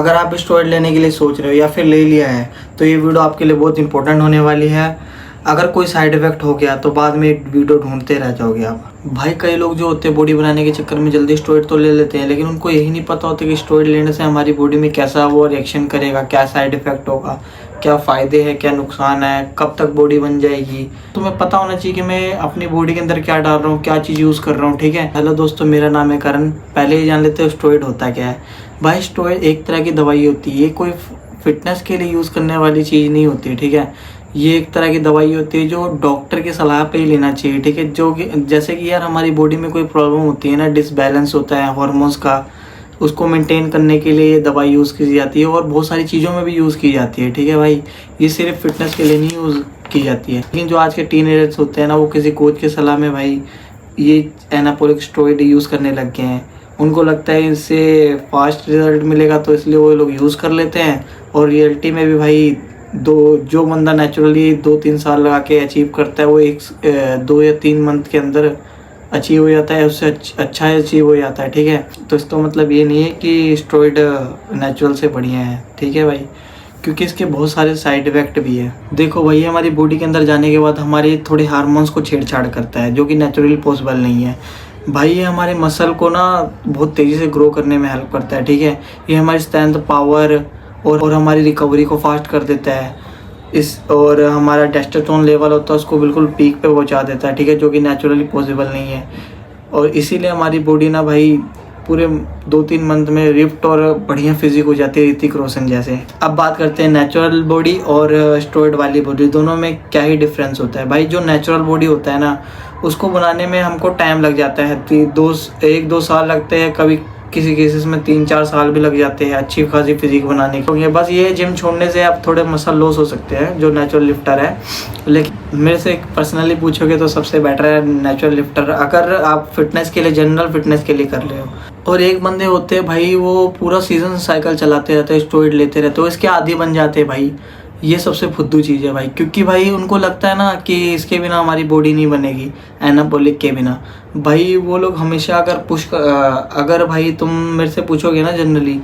अगर आप स्टेरॉइड लेने के लिए सोच रहे हो या फिर ले लिया है तो ये वीडियो आपके लिए बहुत इंपॉर्टेंट होने वाली है। अगर कोई साइड इफेक्ट हो गया तो बाद में एक वीडियो ढूंढते रह जाओगे आप। भाई कई लोग जो होते हैं बॉडी बनाने के चक्कर में जल्दी स्टेरॉइड तो ले लेते हैं, लेकिन उनको यही नहीं पता होता कि स्टेरॉइड लेने से हमारी बॉडी में कैसा वो रिएक्शन करेगा, क्या साइड इफेक्ट होगा, क्या फ़ायदे हैं, क्या नुकसान है, कब तक बॉडी बन जाएगी। तुम्हें पता होना चाहिए कि मैं अपनी बॉडी के अंदर क्या डाल रहा हूँ, क्या चीज़ यूज़ कर रहा हूँ। ठीक है। हेलो दोस्तों, मेरा नाम है करण। पहले ही जान लेते हो स्टेरॉइड होता क्या है। भाई स्टेरॉइड एक तरह की दवाई होती है, ये कोई फिटनेस के लिए यूज़ करने वाली चीज़ नहीं होती है। ठीक है। ये एक तरह की दवाई होती है जो डॉक्टर की सलाह पे ही लेना चाहिए। ठीक है। जो कि जैसे कि यार हमारी बॉडी में कोई प्रॉब्लम होती है ना, डिसबैलेंस होता है हार्मोन्स का, उसको मेंटेन करने के लिए ये दवाई यूज़ की जाती है और बहुत सारी चीज़ों में भी यूज़ की जाती है। ठीक है भाई, ये सिर्फ फिटनेस के लिए नहीं यूज़ की जाती है। लेकिन जो आज के टीनेजर्स होते हैं ना, वो किसी कोच के सलाह में भाई ये एनाबॉलिक स्टेरॉइड यूज़ करने लग गए हैं। उनको लगता है इससे फास्ट रिजल्ट मिलेगा तो इसलिए वो लोग यूज़ कर लेते हैं, और रियलिटी में भी भाई जो बंदा नेचुरली 2-3 साल लगा के अचीव करता है वो 2 या 3 मंथ के अंदर अचीव हो जाता है, उससे अच्छा अचीव हो जाता है। ठीक है। तो इसका मतलब ये नहीं है कि स्टेरॉइड नेचुरल से बढ़िया है। ठीक है भाई, क्योंकि इसके बहुत सारे साइड इफ़ेक्ट भी है। देखो भाई, हमारी बॉडी के अंदर जाने के बाद हमारे थोड़े हार्मोन्स को छेड़छाड़ करता है, जो कि नेचुरली पॉसिबल नहीं है भाई। ये हमारे मसल को ना बहुत तेज़ी से ग्रो करने में हेल्प करता है। ठीक है। ये हमारी स्ट्रेंथ, पावर और हमारी रिकवरी को फास्ट कर देता है। और हमारा टेस्टोस्टेरोन लेवल होता है उसको बिल्कुल पीक पे पहुंचा देता है। ठीक है। जो कि नेचुरली पॉसिबल नहीं है, और इसीलिए हमारी बॉडी ना भाई पूरे 2-3 मंथ में रिफ्ट और बढ़िया फिजिक हो जाती है, ऋतिक रोशन जैसे। अब बात करते हैं नेचुरल बॉडी और स्टेरॉइड वाली बॉडी, दोनों में क्या ही डिफरेंस होता है। भाई जो नेचुरल बॉडी होता है ना, उसको बनाने में हमको टाइम लग जाता है, 1-2 साल लगते हैं, कभी किसी केसेस में 3-4 साल भी लग जाते हैं अच्छी खासी फिजिक बनाने के। बस ये जिम छोड़ने से आप थोड़े मसल लॉस हो सकते हैं जो नेचुरल लिफ्टर है, लेकिन मेरे से पर्सनली पूछोगे तो सबसे बेटर है नेचुरल लिफ्टर, अगर आप फिटनेस के लिए, जनरल फिटनेस के लिए कर रहे हो। और एक बंदे होते हैं भाई वो पूरा सीजन साइकिल चलाते रहते हैं, स्टेरॉइड लेते रहते हो, इसके आदी बन जाते हैं भाई। ये सबसे फुद्दू चीज़ है भाई, क्योंकि भाई उनको लगता है ना कि इसके बिना हमारी बॉडी नहीं बनेगी, एनाबॉलिक के बिना। भाई वो लोग हमेशा अगर भाई तुम मेरे से पूछोगे ना जनरली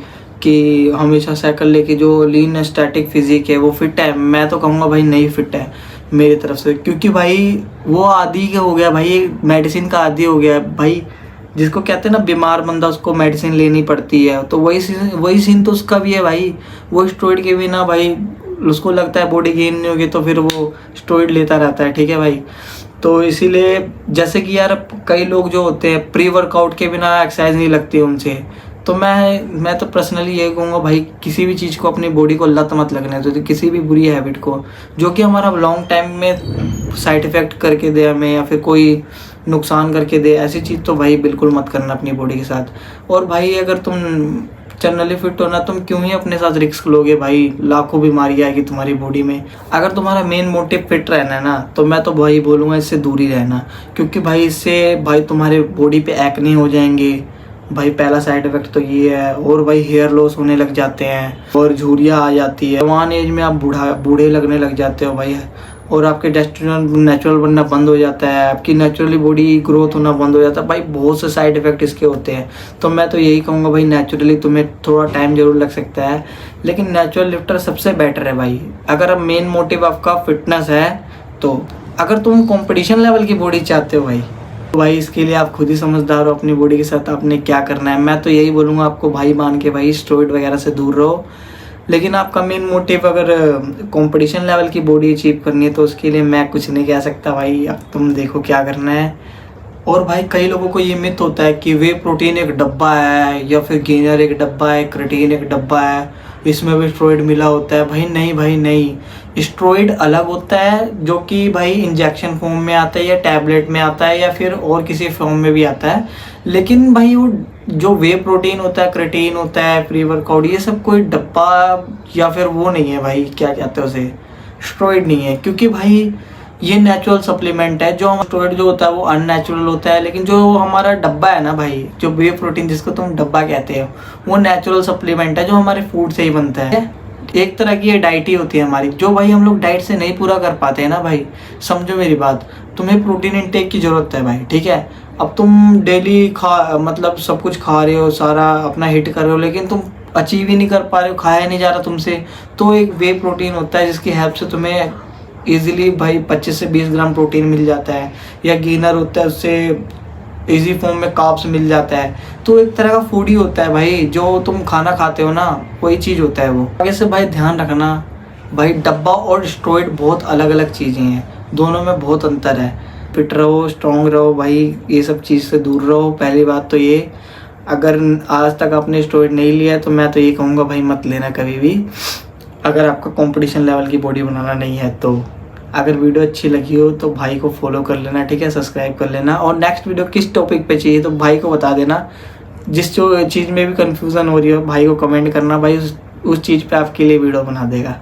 कि हमेशा साइकिल लेके जो लीन स्टैटिक फिजिक है वो फिट है, मैं तो कहूँगा भाई नहीं फिट है मेरी तरफ से। क्योंकि भाई वो आदी हो गया भाई, मेडिसिन का आदी हो गया भाई। जिसको कहते हैं ना बीमार बंदा, उसको मेडिसिन लेनी पड़ती है, तो वही सीन तो उसका भी है भाई। वो स्टेरॉइड के बिना भाई उसको लगता है बॉडी गेन नहीं होगी तो फिर वो स्टेरॉइड लेता रहता है। ठीक है भाई। तो इसीलिए जैसे कि यार कई लोग जो होते हैं प्री वर्कआउट के बिना एक्सरसाइज नहीं लगती उनसे, तो मैं तो पर्सनली ये कहूँगा भाई किसी भी चीज़ को, अपनी बॉडी को लत मत लगने दो, तो किसी भी बुरी हैबिट को जो कि हमारा लॉन्ग टाइम में साइड इफ़ेक्ट करके दे हमें या फिर कोई नुकसान करके दे, ऐसी चीज़ तो भाई बिल्कुल मत करना अपनी बॉडी के साथ। और भाई अगर तुम जनरली फिट होना, तुम क्यों ही अपने साथ रिस्क लोगे भाई, लाखों बीमारी आएगी तुम्हारी बॉडी में। अगर तुम्हारा मेन मोटिव फिट रहना है ना, तो मैं तो भाई बोलूँगा इससे दूर ही रहना, क्योंकि भाई इससे भाई तुम्हारे बॉडी पे एक्ने हो जाएंगे भाई, पहला साइड इफेक्ट तो ये है। और भाई हेयर लॉस होने लग जाते हैं और झुर्रियाँ आ जाती है, जवान एज में आप बूढ़े लगने लग जाते हो भाई, और आपके टेस्टोस्टेरोन नेचुरल बनना बंद हो जाता है, आपकी नेचुरली बॉडी ग्रोथ होना बंद हो जाता है भाई। बहुत से साइड इफेक्ट इसके होते हैं। तो मैं तो यही कहूँगा भाई, नेचुरली तुम्हें थोड़ा टाइम जरूर लग सकता है, लेकिन नेचुरल लिफ्टर सबसे बेटर है भाई। अगर अब मेन मोटिव आपका फिटनेस है, तो अगर तुम कंपटीशन लेवल की बॉडी चाहते हो भाई, तो भाई इसके लिए आप खुद ही समझदार हो, अपनी बॉडी के साथ आपने क्या करना है। मैं तो यही बोलूँगा आपको भाई मान के भाई स्टेरॉइड वगैरह से दूर रहो। लेकिन आपका मेन मोटिव अगर कंपटीशन लेवल की बॉडी अचीव करनी है, तो उसके लिए मैं कुछ नहीं कह सकता भाई, अब तुम देखो क्या करना है। और भाई कई लोगों को ये मिथ होता है कि वे प्रोटीन एक डब्बा है, या फिर गेनर एक डब्बा है, क्रिएटिन एक डब्बा है, इसमें भी स्टेरॉइड मिला होता है। भाई नहीं भाई नहीं, स्टेरॉइड अलग होता है जो कि भाई इंजेक्शन फॉर्म में आता है, या टैबलेट में आता है, या फिर और किसी फॉर्म में भी आता है। लेकिन भाई वो जो वे प्रोटीन होता है, क्रिएटिन होता है, प्री वर्कआउट, ये सब कोई डब्बा या फिर वो नहीं है भाई, क्या कहते हैं उसे, स्टेरॉइड नहीं है। क्योंकि भाई ये नेचुरल सप्लीमेंट है। जो स्टेरॉइड जो होता है वो अननेचुरल होता है, लेकिन जो हमारा डब्बा है ना भाई, जो वे प्रोटीन जिसको तुम डब्बा कहते हो, वो नेचुरल सप्लीमेंट है जो हमारे फूड से ही बनता है। एक तरह की ये डाइट ही होती है हमारी, जो भाई हम लोग डाइट से नहीं पूरा कर पाते हैं ना भाई। समझो मेरी बात, तुम्हें प्रोटीन इंटेक की जरूरत है भाई, ठीक है। अब तुम डेली मतलब सब कुछ खा रहे हो, सारा अपना हिट कर रहे हो, लेकिन तुम अचीव ही नहीं कर पा रहे हो, खाया नहीं जा रहा तुमसे, तो एक वे प्रोटीन होता है जिसकी हेल्प से तुम्हें इजीली भाई 25 से 20 ग्राम प्रोटीन मिल जाता है, या गेनर होता है उससे इजी फॉर्म में कार्ब्स मिल जाता है। तो एक तरह का फूड ही होता है भाई, जो तुम खाना खाते हो ना वही चीज़ होता है वो। आगे से भाई ध्यान रखना भाई, डब्बा और स्टेरॉइड बहुत अलग अलग चीज़ें हैं, दोनों में बहुत अंतर है। फिट रहो, स्ट्रॉन्ग रहो भाई, ये सब चीज़ से दूर रहो। पहली बात तो ये, अगर आज तक आपने स्टेरॉइड नहीं लिया है तो मैं तो ये कहूँगा भाई मत लेना कभी भी, अगर आपका कंपटीशन लेवल की बॉडी बनाना नहीं है तो। अगर वीडियो अच्छी लगी हो तो भाई को फॉलो कर लेना, ठीक है, सब्सक्राइब कर लेना। और नेक्स्ट वीडियो किस टॉपिक पे चाहिए तो भाई को बता देना। जिस जो चीज़ में भी कंफ्यूजन हो रही हो भाई को कमेंट करना, भाई उस चीज़ पे आपके लिए वीडियो बना देगा।